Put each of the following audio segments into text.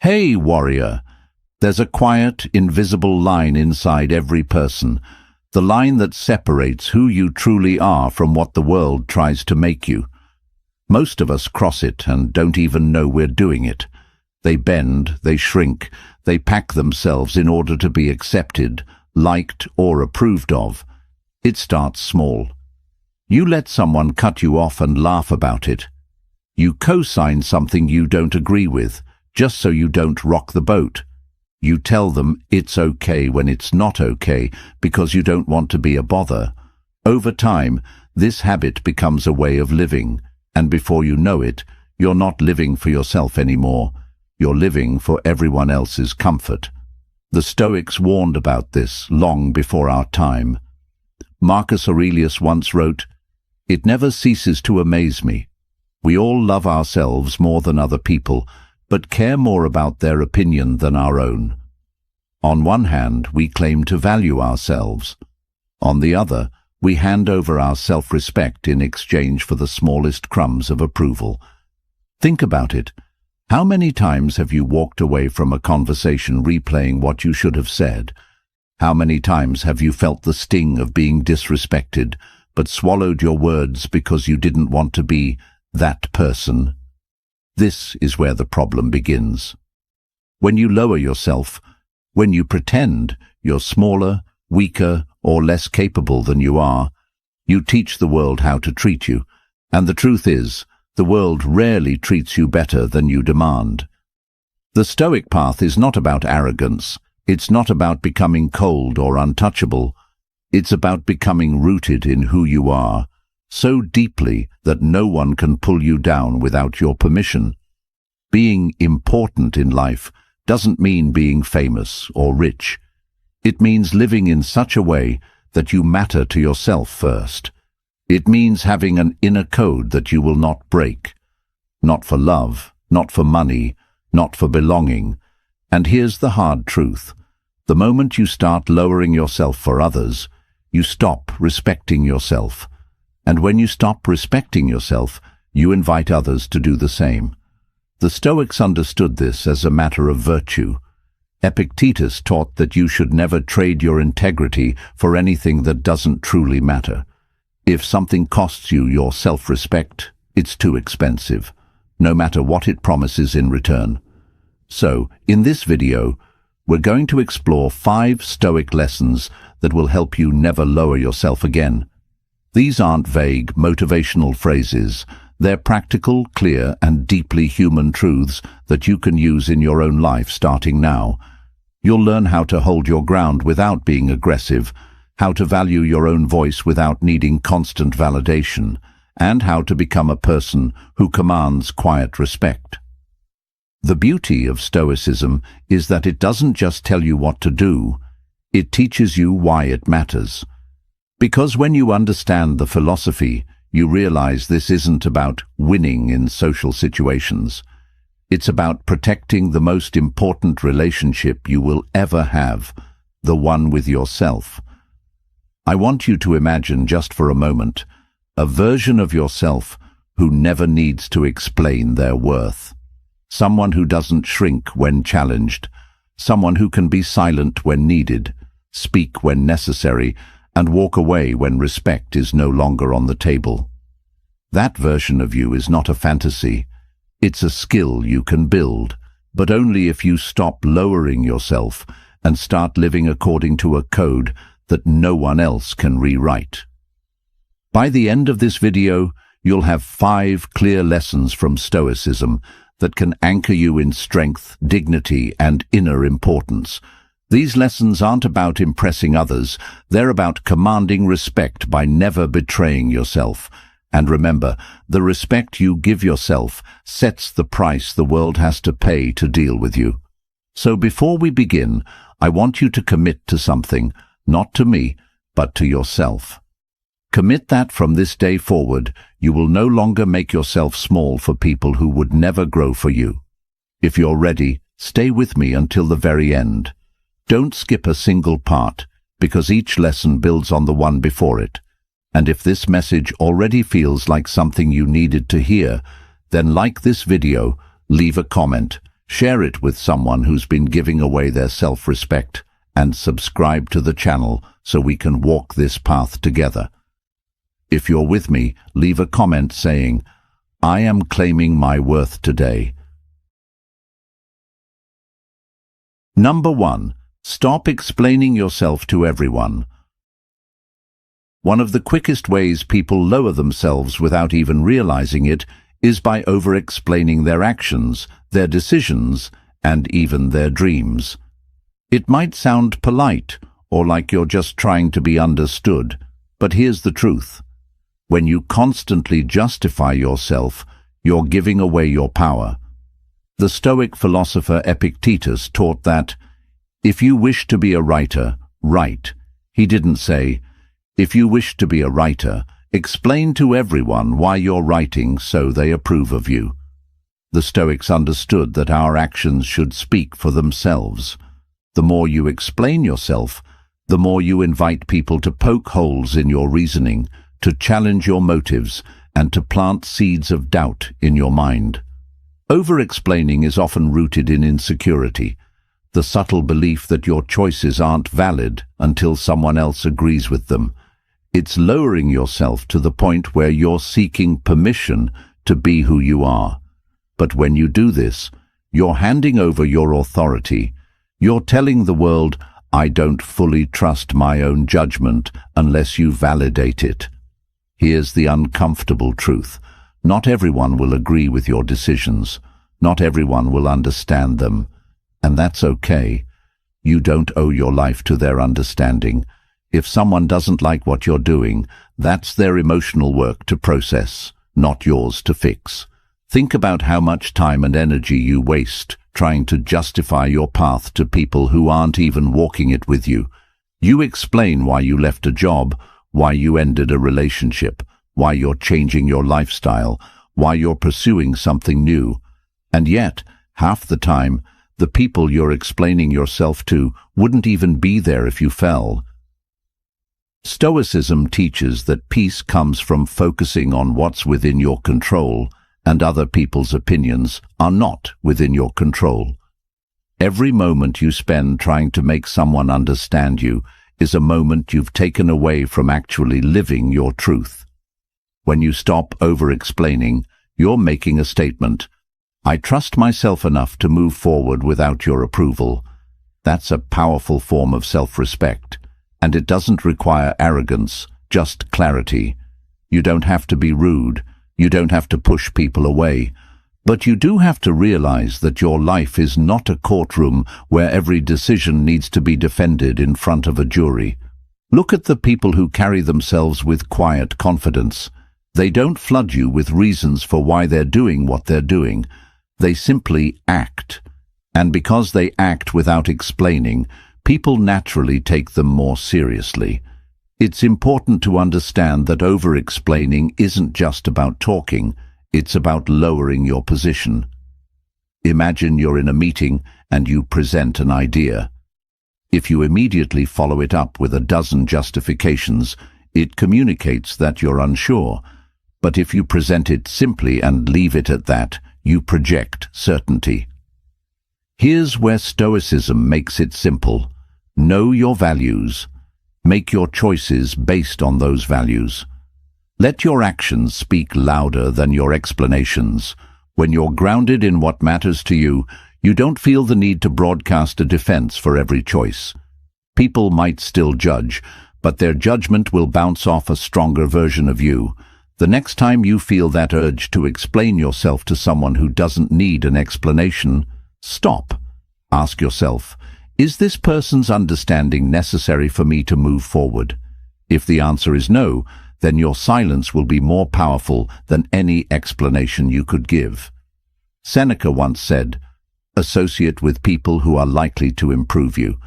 Hey, warrior! There's a quiet, invisible line inside every person, the line that separates who you truly are from what the world tries to make you. Most of us cross it and don't even know we're doing it. They bend, they shrink, they pack themselves in order to be accepted, liked, or approved of. It starts small. You let someone cut you off and laugh about it. You co-sign something you don't agree with, just so you don't rock the boat. You tell them it's okay when it's not okay because you don't want to be a bother. Over time, this habit becomes a way of living, and before you know it, you're not living for yourself anymore. You're living for everyone else's comfort. The Stoics warned about this long before our time. Marcus Aurelius once wrote, "It never ceases to amaze me. We all love ourselves more than other people, but care more about their opinion than our own. On one hand, we claim to value ourselves. On the other, we hand over our self-respect in exchange for the smallest crumbs of approval." Think about it. How many times have you walked away from a conversation replaying what you should have said? How many times have you felt the sting of being disrespected, but swallowed your words because you didn't want to be that person? This is where the problem begins. When you lower yourself, when you pretend you're smaller, weaker, or less capable than you are, you teach the world how to treat you. And the truth is, the world rarely treats you better than you demand. The Stoic path is not about arrogance. It's not about becoming cold or untouchable. It's about becoming rooted in who you are, so deeply that no one can pull you down without your permission. Being important in life doesn't mean being famous or rich. It means living in such a way that you matter to yourself first. It means having an inner code that you will not break. Not for love, not for money, not for belonging. And here's the hard truth. The moment you start lowering yourself for others, you stop respecting yourself. And when you stop respecting yourself, you invite others to do the same. The Stoics understood this as a matter of virtue. Epictetus taught that you should never trade your integrity for anything that doesn't truly matter. If something costs you your self-respect, it's too expensive, no matter what it promises in return. So, in this video, we're going to explore 5 Stoic lessons that will help you never lower yourself again. These aren't vague, motivational phrases. They're practical, clear, and deeply human truths that you can use in your own life starting now. You'll learn how to hold your ground without being aggressive, how to value your own voice without needing constant validation, and how to become a person who commands quiet respect. The beauty of Stoicism is that it doesn't just tell you what to do, it teaches you why it matters. Because when you understand the philosophy, you realize this isn't about winning in social situations. It's about protecting the most important relationship you will ever have, the one with yourself. I want you to imagine just for a moment a version of yourself who never needs to explain their worth. Someone who doesn't shrink when challenged. Someone who can be silent when needed, speak when necessary, and walk away when respect is no longer on the table. That version of you is not a fantasy. It's a skill you can build, but only if you stop lowering yourself and start living according to a code that no one else can rewrite. By the end of this video, you'll have 5 clear lessons from Stoicism that can anchor you in strength, dignity, and inner importance. These lessons aren't about impressing others, they're about commanding respect by never betraying yourself. And remember, the respect you give yourself sets the price the world has to pay to deal with you. So before we begin, I want you to commit to something, not to me, but to yourself. Commit that from this day forward, you will no longer make yourself small for people who would never grow for you. If you're ready, stay with me until the very end. Don't skip a single part, because each lesson builds on the one before it. And if this message already feels like something you needed to hear, then like this video, leave a comment, share it with someone who's been giving away their self-respect, and subscribe to the channel so we can walk this path together. If you're with me, leave a comment saying, "I am claiming my worth today." Number 1. Stop explaining yourself to everyone. One of the quickest ways people lower themselves without even realizing it is by over-explaining their actions, their decisions, and even their dreams. It might sound polite or like you're just trying to be understood, but here's the truth. When you constantly justify yourself, you're giving away your power. The Stoic philosopher Epictetus taught that, "If you wish to be a writer, write." He didn't say, "If you wish to be a writer, explain to everyone why you're writing so they approve of you." The Stoics understood that our actions should speak for themselves. The more you explain yourself, the more you invite people to poke holes in your reasoning, to challenge your motives, and to plant seeds of doubt in your mind. Over-explaining is often rooted in insecurity, the subtle belief that your choices aren't valid until someone else agrees with them. It's lowering yourself to the point where you're seeking permission to be who you are. But when you do this, you're handing over your authority. You're telling the world, "I don't fully trust my own judgment unless you validate it." Here's the uncomfortable truth. Not everyone will agree with your decisions. Not everyone will understand them. And that's okay. You don't owe your life to their understanding. If someone doesn't like what you're doing, that's their emotional work to process, not yours to fix. Think about how much time and energy you waste trying to justify your path to people who aren't even walking it with you. You explain why you left a job, why you ended a relationship, why you're changing your lifestyle, why you're pursuing something new. And yet, half the time, the people you're explaining yourself to wouldn't even be there if you fell. Stoicism teaches that peace comes from focusing on what's within your control, and other people's opinions are not within your control. Every moment you spend trying to make someone understand you is a moment you've taken away from actually living your truth. When you stop over-explaining, you're making a statement. "I trust myself enough to move forward without your approval." That's a powerful form of self-respect, and it doesn't require arrogance, just clarity. You don't have to be rude. You don't have to push people away. But you do have to realize that your life is not a courtroom where every decision needs to be defended in front of a jury. Look at the people who carry themselves with quiet confidence. They don't flood you with reasons for why they're doing what they're doing. They simply act. And because they act without explaining, people naturally take them more seriously. It's important to understand that over-explaining isn't just about talking, it's about lowering your position. Imagine you're in a meeting and you present an idea. If you immediately follow it up with a dozen justifications, it communicates that you're unsure. But if you present it simply and leave it at that, you project certainty. Here's where Stoicism makes it simple. Know your values. Make your choices based on those values. Let your actions speak louder than your explanations. When you're grounded in what matters to you, you don't feel the need to broadcast a defense for every choice. People might still judge, but their judgment will bounce off a stronger version of you. The next time you feel that urge to explain yourself to someone who doesn't need an explanation, stop. Ask yourself, is this person's understanding necessary for me to move forward? If the answer is no, then your silence will be more powerful than any explanation you could give. Seneca once said, "Associate with people who are likely to improve you."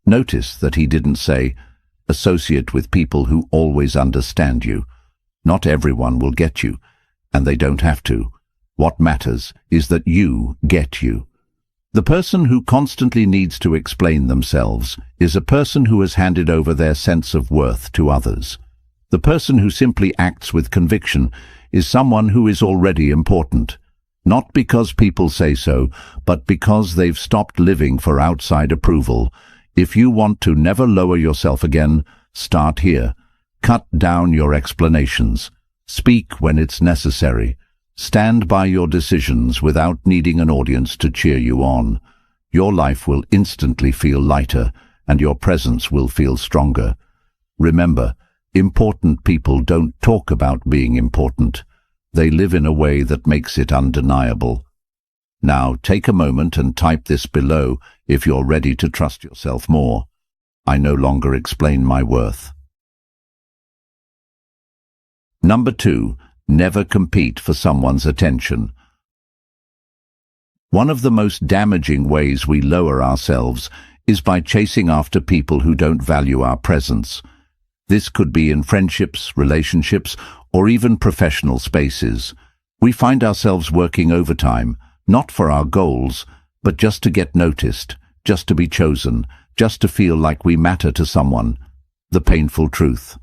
Notice that he didn't say, "Associate with people who always understand you." Not everyone will get you, and they don't have to. What matters is that you get you. The person who constantly needs to explain themselves is a person who has handed over their sense of worth to others. The person who simply acts with conviction is someone who is already important. Not because people say so, but because they've stopped living for outside approval. If you want to never lower yourself again, start here. Cut down your explanations. Speak when it's necessary. Stand by your decisions without needing an audience to cheer you on. Your life will instantly feel lighter, and your presence will feel stronger. Remember, important people don't talk about being important. They live in a way that makes it undeniable. Now, take a moment and type this below if you're ready to trust yourself more. I no longer explain my worth. Number 2, never compete for someone's attention. One of the most damaging ways we lower ourselves is by chasing after people who don't value our presence. This could be in friendships, relationships, or even professional spaces. We find ourselves working overtime, not for our goals, but just to get noticed, just to be chosen, just to feel like we matter to someone. The painful truth.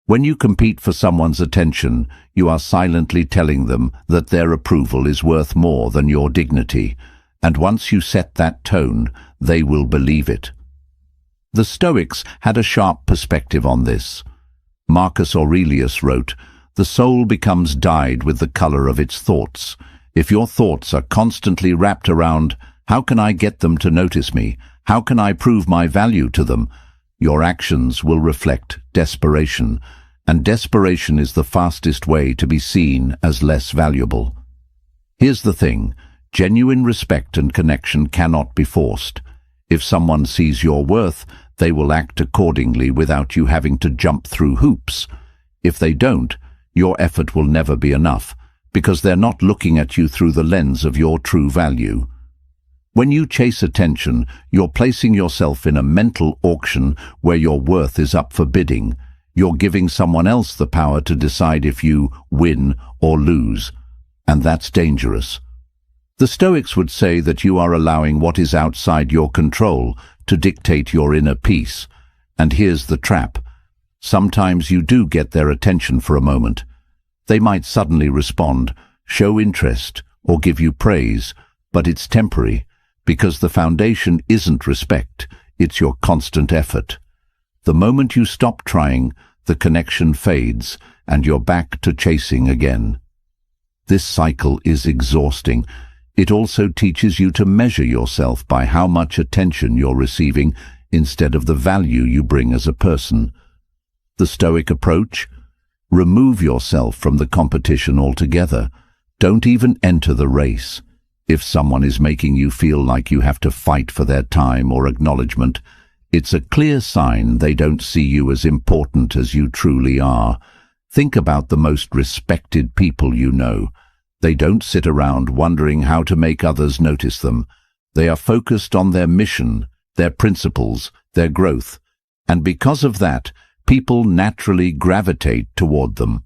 When you compete for someone's attention, you are silently telling them that their approval is worth more than your dignity, and once you set that tone, they will believe it. The Stoics had a sharp perspective on this. Marcus Aurelius wrote, "The soul becomes dyed with the color of its thoughts. If your thoughts are constantly wrapped around, how can I get them to notice me? How can I prove my value to them? Your actions will reflect desperation, and desperation is the fastest way to be seen as less valuable." Here's the thing, genuine respect and connection cannot be forced. If someone sees your worth, they will act accordingly without you having to jump through hoops. If they don't, your effort will never be enough, because they're not looking at you through the lens of your true value. When you chase attention, you're placing yourself in a mental auction where your worth is up for bidding. You're giving someone else the power to decide if you win or lose, and that's dangerous. The Stoics would say that you are allowing what is outside your control to dictate your inner peace. And here's the trap. Sometimes you do get their attention for a moment. They might suddenly respond, show interest, or give you praise, but it's temporary, because the foundation isn't respect, it's your constant effort. The moment you stop trying, the connection fades, and you're back to chasing again. This cycle is exhausting. It also teaches you to measure yourself by how much attention you're receiving instead of the value you bring as a person. The Stoic approach? Remove yourself from the competition altogether. Don't even enter the race. If someone is making you feel like you have to fight for their time or acknowledgement, it's a clear sign they don't see you as important as you truly are. Think about the most respected people you know. They don't sit around wondering how to make others notice them. They are focused on their mission, their principles, their growth, and because of that, people naturally gravitate toward them.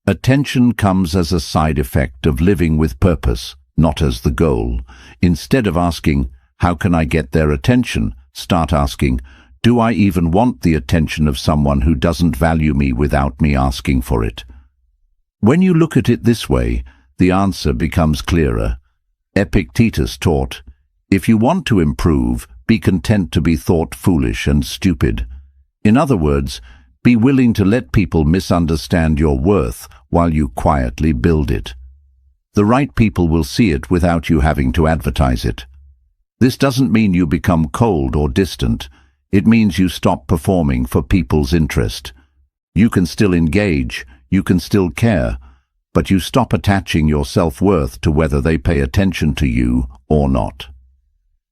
Attention comes as a side effect of living with purpose, not as the goal. Instead of asking, "How can I get their attention?" start asking, "Do I even want the attention of someone who doesn't value me without me asking for it?" When you look at it this way, the answer becomes clearer. Epictetus taught, "If you want to improve, be content to be thought foolish and stupid." In other words, be willing to let people misunderstand your worth while you quietly build it. The right people will see it without you having to advertise it. This doesn't mean you become cold or distant. It means you stop performing for people's interest. You can still engage, you can still care, but you stop attaching your self-worth to whether they pay attention to you or not.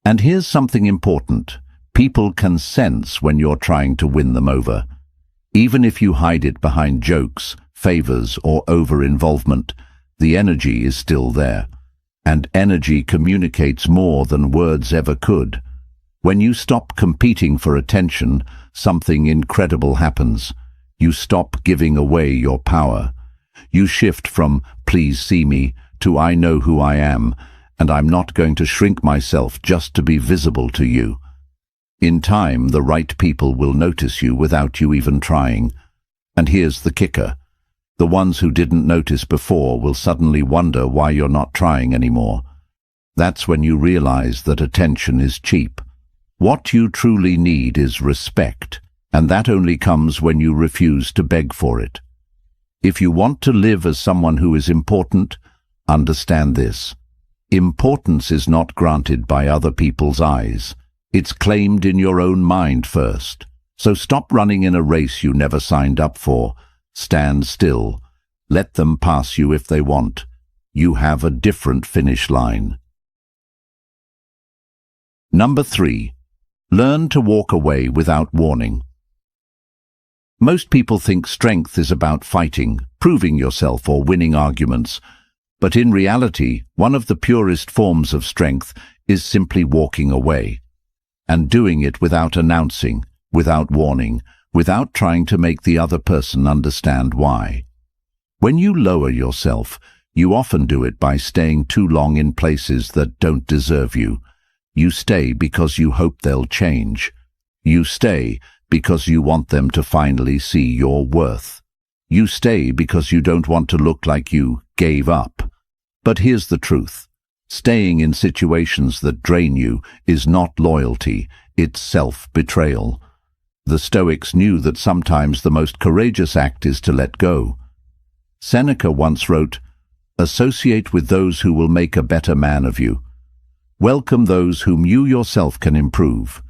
And here's something important. People can sense when you're trying to win them over. Even if you hide it behind jokes, favors, or over-involvement, the energy is still there. And energy communicates more than words ever could. When you stop competing for attention, something incredible happens. You stop giving away your power. You shift from "please see me" to "I know who I am, and I'm not going to shrink myself just to be visible to you." In time, the right people will notice you without you even trying. And here's the kicker. The ones who didn't notice before will suddenly wonder why you're not trying anymore. That's when you realize that attention is cheap. What you truly need is respect, and that only comes when you refuse to beg for it. If you want to live as someone who is important, understand this. Importance is not granted by other people's eyes. It's claimed in your own mind first. So stop running in a race you never signed up for. Stand still. Let them pass you if they want. You have a different finish line. Number 3. Learn to walk away without warning. Most people think strength is about fighting, proving yourself, or winning arguments. But in reality, one of the purest forms of strength is simply walking away. And doing it without announcing, without warning, without trying to make the other person understand why. When you lower yourself, you often do it by staying too long in places that don't deserve you. You stay because you hope they'll change. You stay because you want them to finally see your worth. You stay because you don't want to look like you gave up. But here's the truth. Staying in situations that drain you is not loyalty, it's self-betrayal. The Stoics knew that sometimes the most courageous act is to let go. Seneca once wrote, "Associate with those who will make a better man of you. Welcome those whom you yourself can improve."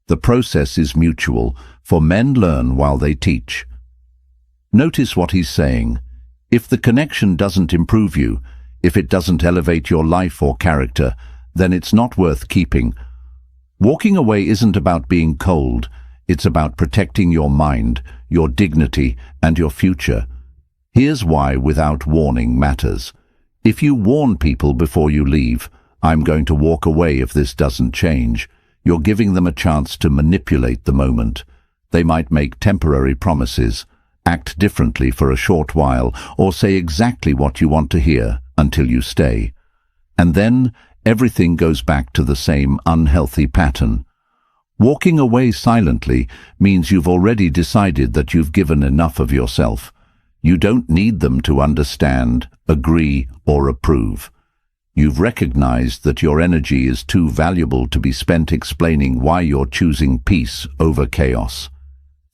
The process is mutual, for men learn while they teach. Notice what he's saying. If the connection doesn't improve you, if it doesn't elevate your life or character, then it's not worth keeping. Walking away isn't about being cold. It's about protecting your mind, your dignity, and your future. Here's why without warning matters. If you warn people before you leave, "I'm going to walk away if this doesn't change," you're giving them a chance to manipulate the moment. They might make temporary promises, act differently for a short while, or say exactly what you want to hear until you stay. And then everything goes back to the same unhealthy pattern. Walking away silently means you've already decided that you've given enough of yourself. You don't need them to understand, agree, or approve. You've recognized that your energy is too valuable to be spent explaining why you're choosing peace over chaos.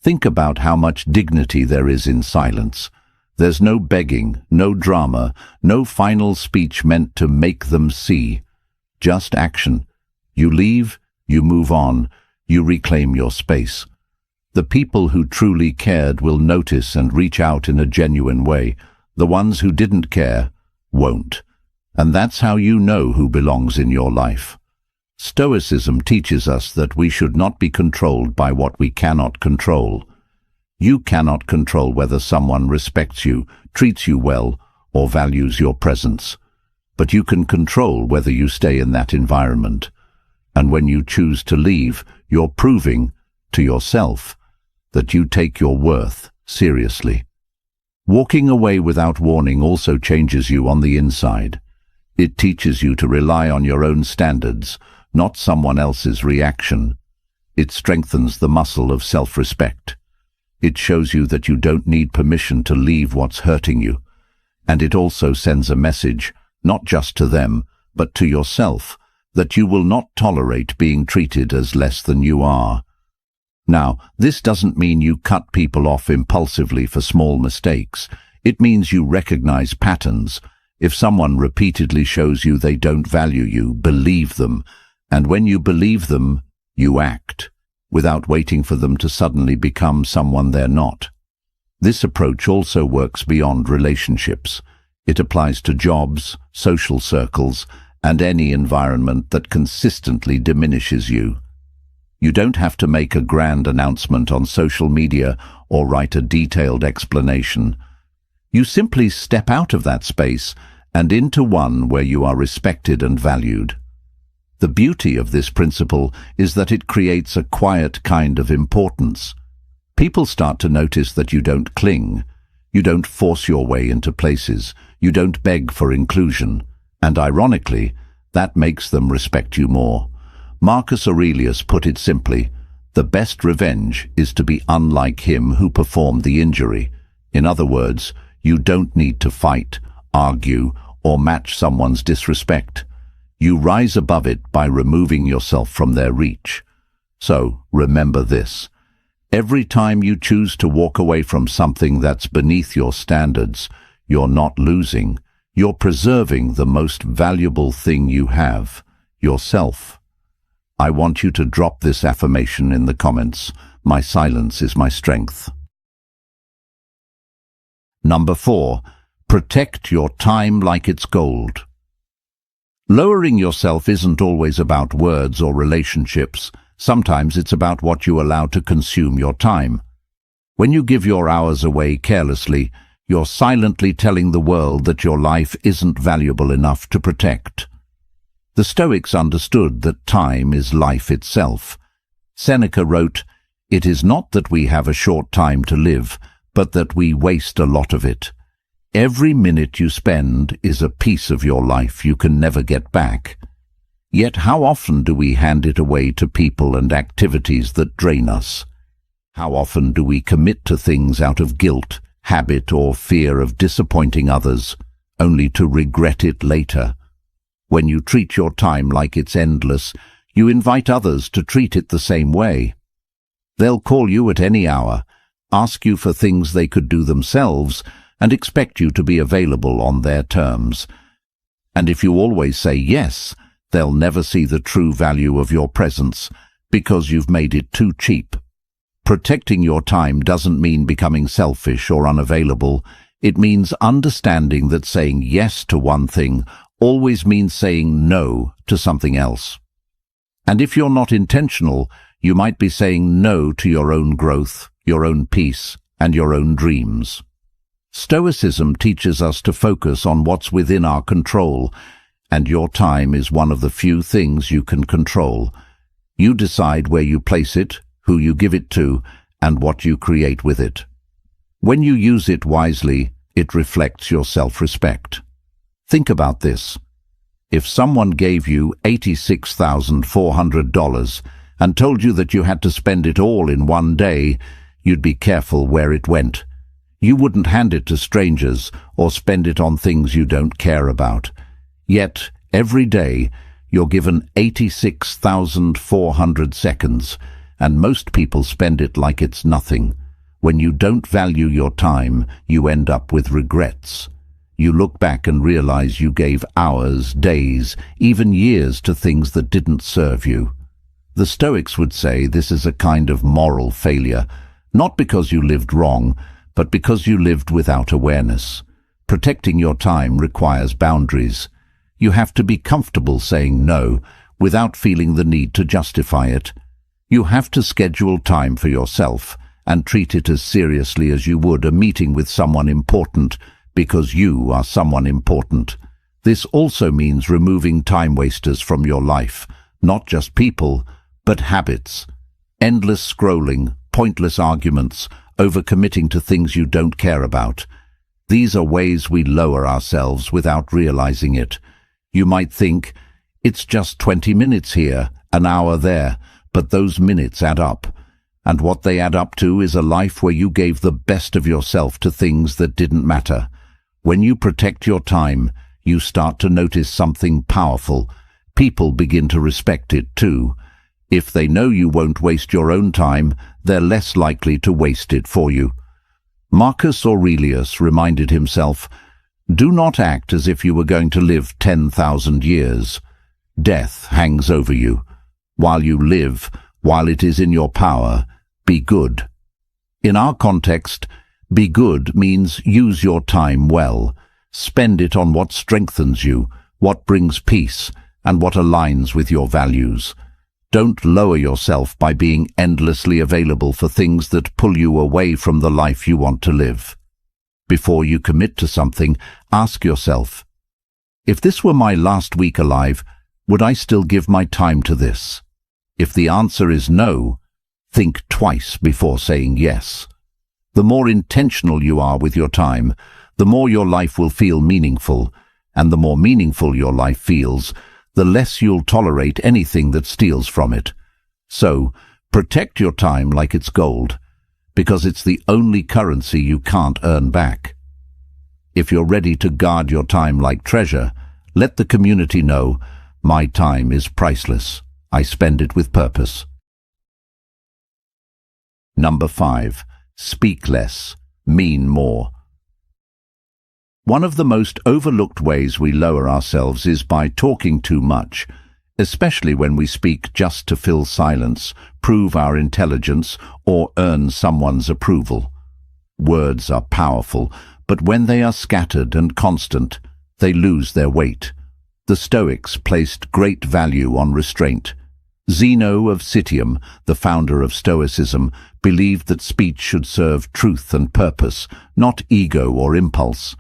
Think about how much dignity there is in silence. There's no begging, no drama, no final speech meant to make them see. Just action. You leave, you move on, you reclaim your space. The people who truly cared will notice and reach out in a genuine way. The ones who didn't care won't. And that's how you know who belongs in your life. Stoicism teaches us that we should not be controlled by what we cannot control. You cannot control whether someone respects you, treats you well, or values your presence. But you can control whether you stay in that environment. And when you choose to leave, you're proving to yourself that you take your worth seriously. Walking away without warning also changes you on the inside. It teaches you to rely on your own standards, not someone else's reaction. It strengthens the muscle of self-respect. It shows you that you don't need permission to leave what's hurting you. And it also sends a message, not just to them, but to yourself, that you will not tolerate being treated as less than you are. Now, this doesn't mean you cut people off impulsively for small mistakes. It means you recognize patterns. If someone repeatedly shows you they don't value you, believe them. And when you believe them, you act, without waiting for them to suddenly become someone they're not. This approach also works beyond relationships. It applies to jobs, social circles, and any environment that consistently diminishes you. You don't have to make a grand announcement on social media or write a detailed explanation. You simply step out of that space and into one where you are respected and valued. The beauty of this principle is that it creates a quiet kind of importance. People start to notice that you don't cling, you don't force your way into places, you don't beg for inclusion, and ironically, that makes them respect you more. Marcus Aurelius put it simply, "The best revenge is to be unlike him who performed the injury." In other words, You don't need to fight, argue, or match someone's disrespect. You rise above it by removing yourself from their reach. So, remember this. Every time you choose to walk away from something that's beneath your standards, you're not losing. You're preserving the most valuable thing you have, yourself. I want you to drop this affirmation in the comments. My silence is my strength. Number 4. Protect your time like it's gold. Lowering yourself isn't always about words or relationships. Sometimes it's about what you allow to consume your time. When you give your hours away carelessly, you're silently telling the world that your life isn't valuable enough to protect. The Stoics understood that time is life itself. Seneca wrote, "It is not that we have a short time to live, but that we waste a lot of it. Every minute you spend is a piece of your life you can never get back." Yet how often do we hand it away to people and activities that drain us? How often do we commit to things out of guilt, habit, or fear of disappointing others, only to regret it later? When you treat your time like it's endless, you invite others to treat it the same way. They'll call you at any hour, ask you for things they could do themselves, and expect you to be available on their terms. And if you always say yes, they'll never see the true value of your presence because you've made it too cheap. Protecting your time doesn't mean becoming selfish or unavailable. It means understanding that saying yes to one thing always means saying no to something else. And if you're not intentional, you might be saying no to your own growth, your own peace, and your own dreams. Stoicism teaches us to focus on what's within our control, and your time is one of the few things you can control. You decide where you place it, who you give it to, and what you create with it. When you use it wisely, it reflects your self-respect. Think about this. If someone gave you $86,400 and told you that you had to spend it all in one day, you'd be careful where it went. You wouldn't hand it to strangers or spend it on things you don't care about. Yet, every day, you're given 86,400 seconds, and most people spend it like it's nothing. When you don't value your time, you end up with regrets. You look back and realize you gave hours, days, even years to things that didn't serve you. The Stoics would say this is a kind of moral failure, not because you lived wrong, but because you lived without awareness. Protecting your time requires boundaries. You have to be comfortable saying no without feeling the need to justify it. You have to schedule time for yourself and treat it as seriously as you would a meeting with someone important, because you are someone important. This also means removing time wasters from your life, not just people, but habits. Endless scrolling, pointless arguments, overcommitting to things you don't care about. These are ways we lower ourselves without realizing it. You might think, it's just 20 minutes here, an hour there, but those minutes add up. And what they add up to is a life where you gave the best of yourself to things that didn't matter. When you protect your time, you start to notice something powerful. People begin to respect it too. If they know you won't waste your own time, they're less likely to waste it for you. Marcus Aurelius reminded himself, "Do not act as if you were going to live 10,000 years. Death hangs over you. While you live, while it is in your power, be good." In our context, be good means use your time well. Spend it on what strengthens you, what brings peace, and what aligns with your values. Don't lower yourself by being endlessly available for things that pull you away from the life you want to live. Before you commit to something, ask yourself, if this were my last week alive, would I still give my time to this? If the answer is no, think twice before saying yes. The more intentional you are with your time, the more your life will feel meaningful, and the more meaningful your life feels, the less you'll tolerate anything that steals from it. So, protect your time like it's gold, because it's the only currency you can't earn back. If you're ready to guard your time like treasure, let the community know, my time is priceless. I spend it with purpose. Number 5. Speak less, mean more. One of the most overlooked ways we lower ourselves is by talking too much, especially when we speak just to fill silence, prove our intelligence, or earn someone's approval. Words are powerful, but when they are scattered and constant, they lose their weight. The Stoics placed great value on restraint. Zeno of Citium, the founder of Stoicism, believed that speech should serve truth and purpose, not ego or impulse.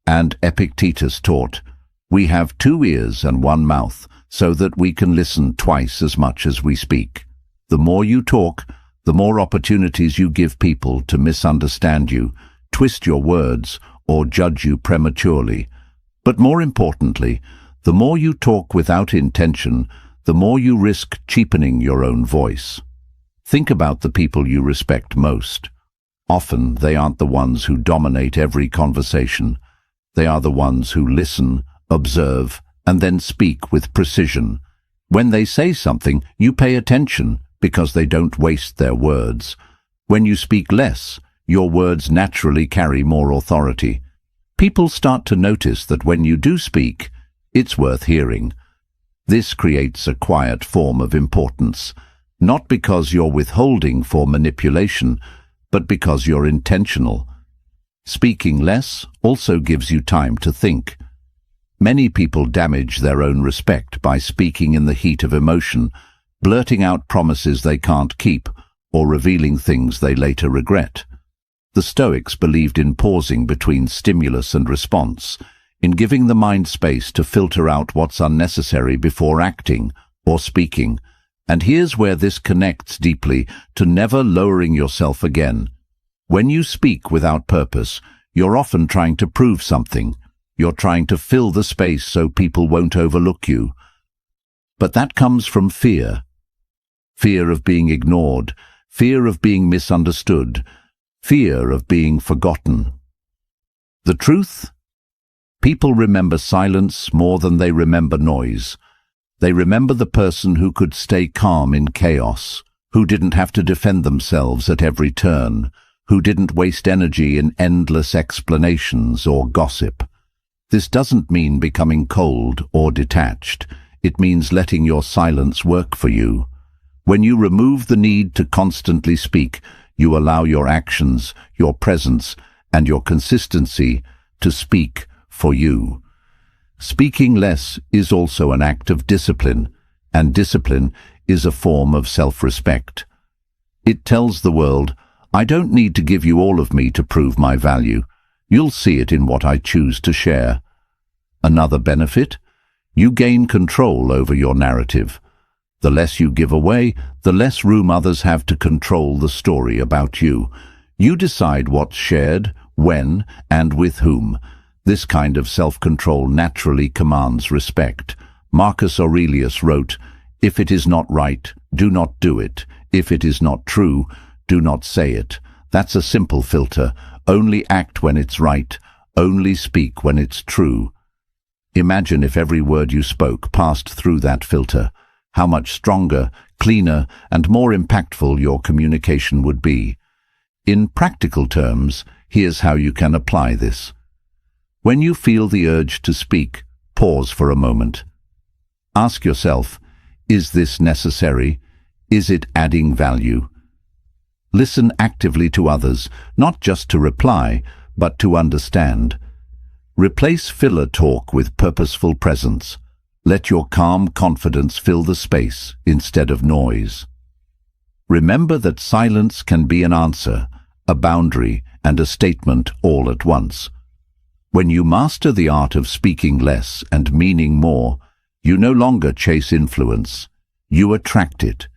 And Epictetus taught, we have 2 ears and 1 mouth, so that we can listen twice as much as we speak. The more you talk, the more opportunities you give people to misunderstand you, twist your words, or judge you prematurely. But more importantly, the more you talk without intention, the more you risk cheapening your own voice. Think about the people you respect most. Often they aren't the ones who dominate every conversation. They are the ones who listen, observe, and then speak with precision. When they say something, you pay attention because they don't waste their words. When you speak less, your words naturally carry more authority. People start to notice that when you do speak, it's worth hearing. This creates a quiet form of importance, not because you're withholding for manipulation, but because you're intentional. Speaking less also gives you time to think. Many people damage their own respect by speaking in the heat of emotion, blurting out promises they can't keep, or revealing things they later regret. The Stoics believed in pausing between stimulus and response, in giving the mind space to filter out what's unnecessary before acting or speaking. And here's where this connects deeply to never lowering yourself again. When you speak without purpose, you're often trying to prove something. You're trying to fill the space so people won't overlook you. But that comes from fear. Fear of being ignored, fear of being misunderstood, fear of being forgotten. The truth? People remember silence more than they remember noise. They remember the person who could stay calm in chaos, who didn't have to defend themselves at every turn, who didn't waste energy in endless explanations or gossip. This doesn't mean becoming cold or detached. It means letting your silence work for you. When you remove the need to constantly speak, you allow your actions, your presence, and your consistency to speak for you. Speaking less is also an act of discipline, and discipline is a form of self-respect. It tells the world, I don't need to give you all of me to prove my value. You'll see it in what I choose to share. Another benefit? You gain control over your narrative. The less you give away, the less room others have to control the story about you. You decide what's shared, when, and with whom. This kind of self-control naturally commands respect. Marcus Aurelius wrote, if it is not right, do not do it. If it is not true, do not say it. That's a simple filter. Only act when it's right. Only speak when it's true. Imagine if every word you spoke passed through that filter. How much stronger, cleaner, and more impactful your communication would be. In practical terms, here's how you can apply this. When you feel the urge to speak, pause for a moment. Ask yourself, is this necessary? Is it adding value? Listen actively to others, not just to reply, but to understand. Replace filler talk with purposeful presence. Let your calm confidence fill the space instead of noise. Remember that silence can be an answer, a boundary, and a statement all at once. When you master the art of speaking less and meaning more, you no longer chase influence. You attract it.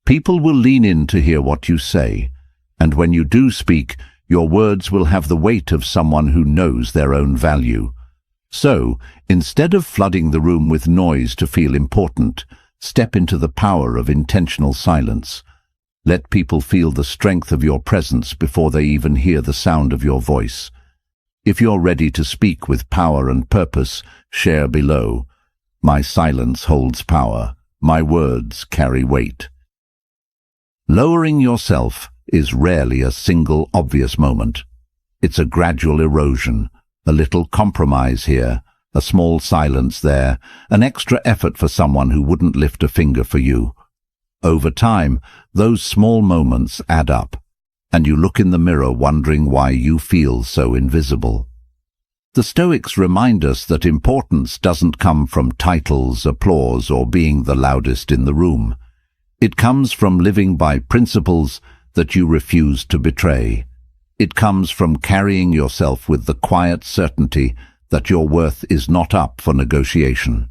People will lean in to hear what you say, and when you do speak, your words will have the weight of someone who knows their own value. So, instead of flooding the room with noise to feel important, step into the power of intentional silence. Let people feel the strength of your presence before they even hear the sound of your voice. If you're ready to speak with power and purpose, share below. My silence holds power. My words carry weight. Lowering yourself is rarely a single obvious moment. It's a gradual erosion, a little compromise here, a small silence there, an extra effort for someone who wouldn't lift a finger for you. Over time, those small moments add up, and you look in the mirror wondering why you feel so invisible. The Stoics remind us that importance doesn't come from titles, applause, or being the loudest in the room. It comes from living by principles that you refuse to betray. It comes from carrying yourself with the quiet certainty that your worth is not up for negotiation.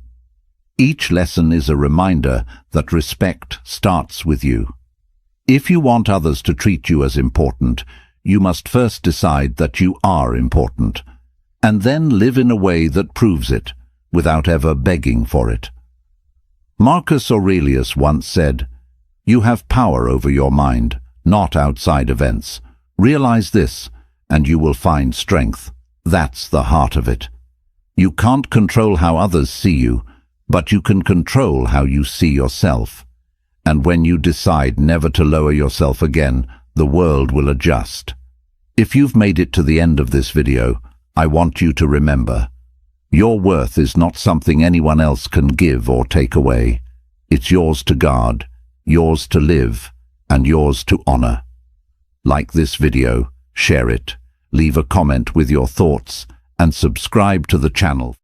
Each lesson is a reminder that respect starts with you. If you want others to treat you as important, you must first decide that you are important, and then live in a way that proves it, without ever begging for it. Marcus Aurelius once said, "You have power over your mind, not outside events. Realize this, and you will find strength." That's the heart of it. You can't control how others see you, but you can control how you see yourself. And when you decide never to lower yourself again, the world will adjust. If you've made it to the end of this video, I want you to remember, your worth is not something anyone else can give or take away. It's yours to guard, yours to live, and yours to honor. Like this video, share it, leave a comment with your thoughts, and subscribe to the channel.